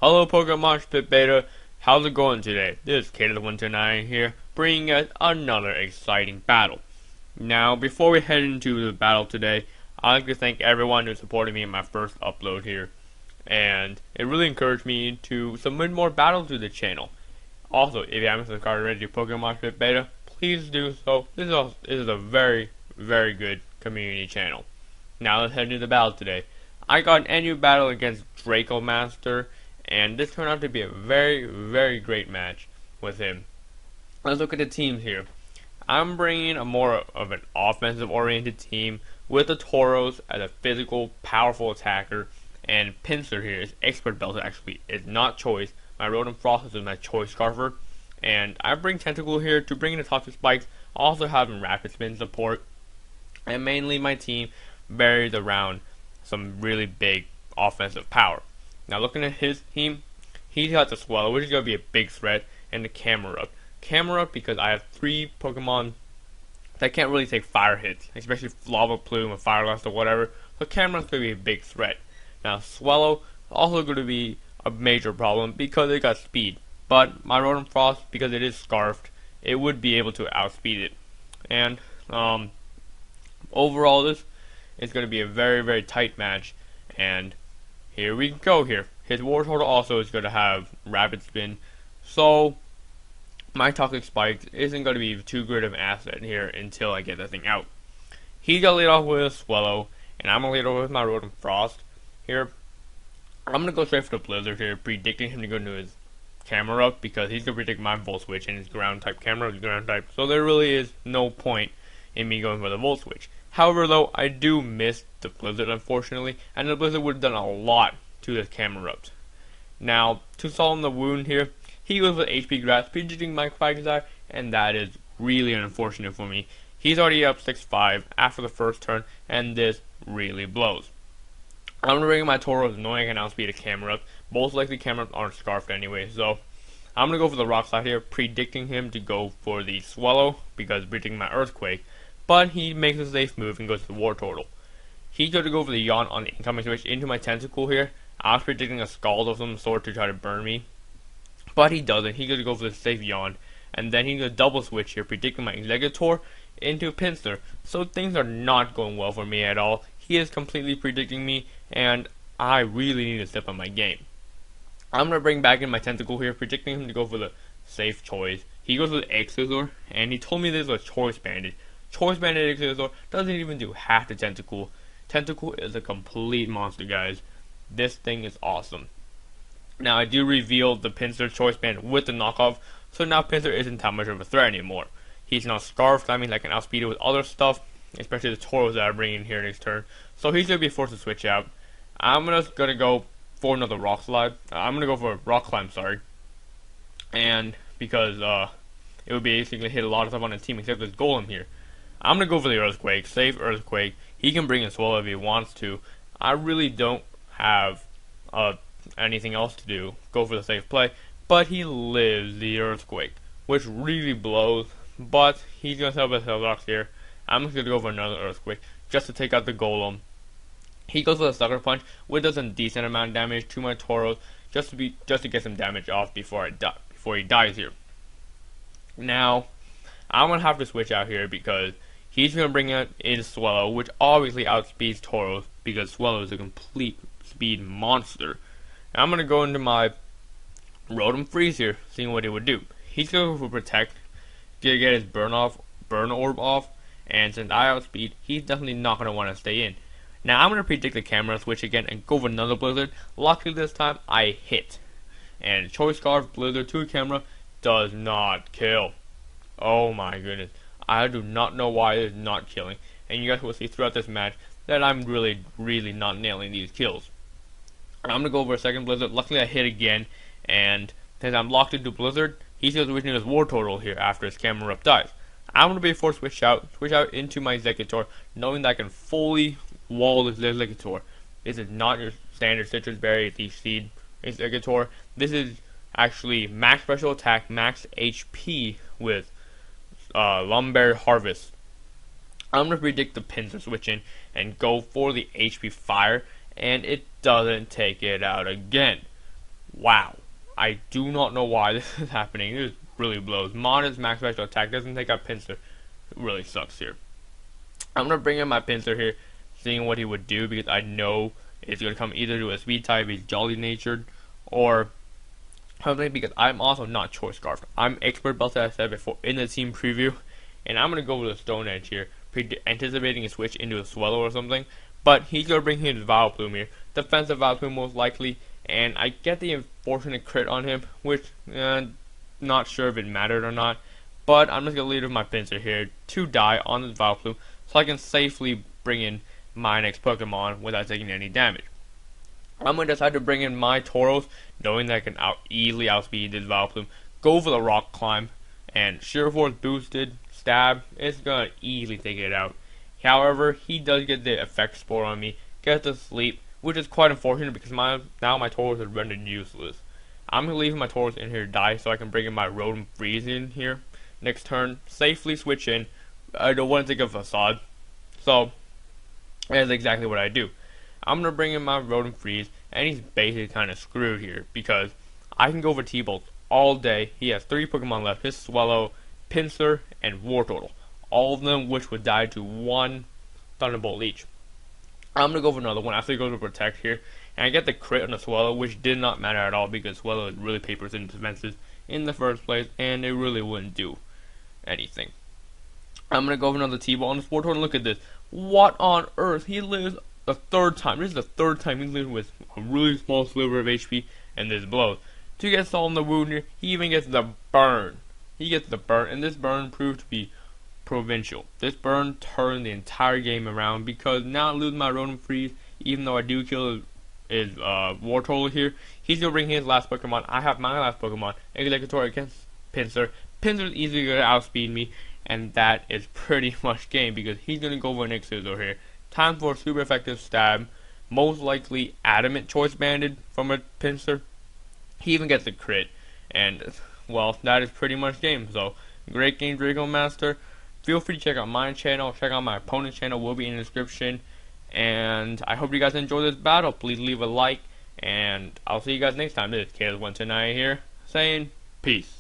Hello Pokemoshpitbeta, how's it going today? This is JCbklyn707 here, bringing us another exciting battle. Now, before we head into the battle today, I'd like to thank everyone who supported me in my first upload here. And it really encouraged me to submit more battles to the channel. Also, if you haven't subscribed already to Pokemoshpitbeta, please do so. This is a very, very good community channel. Now let's head into the battle today. I got an NU battle against Draco Master, and this turned out to be a very, very great match with him. Let's look at the teams here. I'm bringing a more of an offensive-oriented team with the Tauros as a physical, powerful attacker, and Pinsir here is Expert Belt actually is not choice. My Rotom Frost is my choice Scarfer, and I bring Tentacool here to bring in the Toxic Spikes, also having Rapid Spin support, and mainly my team varies around some really big offensive power. Now looking at his team, he's got the Swallow, which is going to be a big threat, and the Camerupt. Camerupt because I have 3 Pokemon that can't really take fire hits, especially Lava Plume or Fire Blast or whatever, so Camerupt's going to be a big threat. Now Swallow also going to be a major problem because it got speed, but my Rotom Frost, because it is Scarfed, it would be able to outspeed it. And overall this is going to be a very, very tight match, and here we go here. His Wartortle also is going to have Rapid Spin, so my Toxic Spikes isn't going to be too good of an asset here until I get that thing out. He's going to lead off with a Swallow, and I'm going to lead off with my Rotom Frost here. I'm going to go straight for the Blizzard here, predicting him to go into his Camerupt, because he's going to predict my Volt Switch, and his ground type Camerupt is ground type, so there really is no point in me going for the Volt Switch. However, though, I do miss the Blizzard, unfortunately, and the Blizzard would have done a lot to this Camerupt. Now, to soften the wound here, he goes with HP Grass, predicting my Quagsire, and that is really unfortunate for me. He's already up 6-5 after the first turn, and this really blows. I'm going to bring my Tauros, knowing I can outspeed a Camerupt. Most likely Camerupts aren't Scarfed anyway, so I'm going to go for the Rock Slide here, predicting him to go for the Swallow, because predicting my Earthquake. But he makes a safe move and goes to the Wartortle. He's going to go for the Yawn on the incoming switch into my Tentacool here. I was predicting a Scald of some sort to try to burn me, but he doesn't. He's going to go for the safe Yawn, and then he's going to double switch here, predicting my Exeggutor into Pinsir. So things are not going well for me at all. He is completely predicting me, and I really need to step up my game. I'm going to bring back in my Tentacool here, predicting him to go for the safe choice. He goes with Exeggutor, and he told me this was Choice Banded. Choice Banded Exeggutor doesn't even do half the Tentacool. Tentacool is a complete monster, guys. This thing is awesome. Now, I do reveal the Pinsir Choice Band with the knockoff, so now Pinsir isn't that much of a threat anymore. He's not Scarfed, that means I can outspeed it with other stuff, especially the Tauros that I bring in here next turn. So he's going to be forced to switch out. I'm just going to go for another Rock Slide. I'm going to go for a Rock Climb, sorry. And because it would basically hit a lot of stuff on the team except this Golem here. I'm going to go for the Earthquake, safe Earthquake. He can bring a Swallow if he wants to. I really don't have anything else to do. Go for the safe play. But he lives the Earthquake, which really blows. But he's going to set up a Cellrox here. I'm just going to go for another Earthquake just to take out the Golem. He goes for a Sucker Punch, which does a decent amount of damage to my Tauros, just to get some damage off before he dies here. Now, I'm going to have to switch out here because he's going to bring in Swallow, which obviously outspeeds Tauros because Swallow is a complete speed monster. Now I'm going to go into my Rotom Freeze here, seeing what it would do. He's going to go for Protect to get his Burn Orb off, and since I outspeed, he's definitely not going to want to stay in. Now I'm going to predict the camera switch again and go for another Blizzard. Luckily this time I hit. And Choice Scarf Blizzard to camera does not kill. Oh my goodness. I do not know why it is not killing. And you guys will see throughout this match that I'm really, really not nailing these kills. I'm going to go over a second Blizzard. Luckily I hit again. And since I'm locked into Blizzard, he's going to switch into his Wartortle here after his Camerupt dies. I'm going to be forced to switch out into my Exeggutor, knowing that I can fully wall this Exeggutor. This is not your standard Citrus Berry, the Seed Exeggutor. This is actually max special attack, max HP with Lumberry Harvest. I'm going to predict the Pinsir switch in and go for the HP Fire, and it doesn't take it out again. Wow. I do not know why this is happening. This really blows. Mon's max special attack doesn't take out Pinsir. It really sucks here. I'm going to bring in my Pinsir here, seeing what he would do, because I know it's going to come either to a speed type, he's jolly natured, or something, because I'm also not Choice Scarf. I'm Expert Belt, as I said before in the team preview, and I'm going to go with a Stone Edge here, anticipating a switch into a Swallow or something, but he's going to bring his Vileplume here. Defensive Vileplume most likely, and I get the unfortunate crit on him, which, not sure if it mattered or not, but I'm just going to lead with my Pinsir here to die on this Vileplume, so I can safely bring in my next Pokemon without taking any damage. I'm going to decide to bring in my Tauros, knowing that I can easily outspeed this Vileplume, go for the Rock Climb, and Sheer Force boosted, Stab, it's going to easily take it out. However, he does get the Effect Spore on me, gets to sleep, which is quite unfortunate because now my Tauros is rendered useless. I'm going to leave my Tauros in here to die so I can bring in my Rotom Freeze in here next turn, safely switch in. I don't want to take a Facade, so that's exactly what I do. I'm going to bring in my Rotom Freeze, and he's basically kind of screwed here, because I can go for T-Bolt all day. He has 3 Pokemon left, his Swallow, Pinsir, and Wartortle. All of them which would die to 1 Thunderbolt each. I'm going to go for another one after he goes to Protect here, and I get the crit on the Swallow, which did not matter at all, because Swallow really papers in defenses in the first place, and it really wouldn't do anything. I'm going to go for another T-Ball on the Wartortle, and look at this. What on earth? He lives the 3rd time. This is the 3rd time he lives with a really small sliver of HP, and this blows. To get Salt in the Wound here, he even gets the burn. He gets the burn, and this burn proved to be provincial. This burn turned the entire game around, because now I lose my Rotom Freeze, even though I do kill his Wartortle here. He's going to bring his last Pokemon. I have my last Pokemon, Executor against Pinsir. Pinsir is easily going to outspeed me, and that is pretty much game, because he's going to go for an Scizor here. Time for a super effective Stab, most likely Adamant Choice Banded from a Pinsir. He even gets a crit, and well, that is pretty much game. So, great game, Draco Master. Feel free to check out my channel, check out my opponent's channel, will be in the description. And I hope you guys enjoy this battle. Please leave a like, and I'll see you guys next time. This is KDUBZ1298 here, saying peace.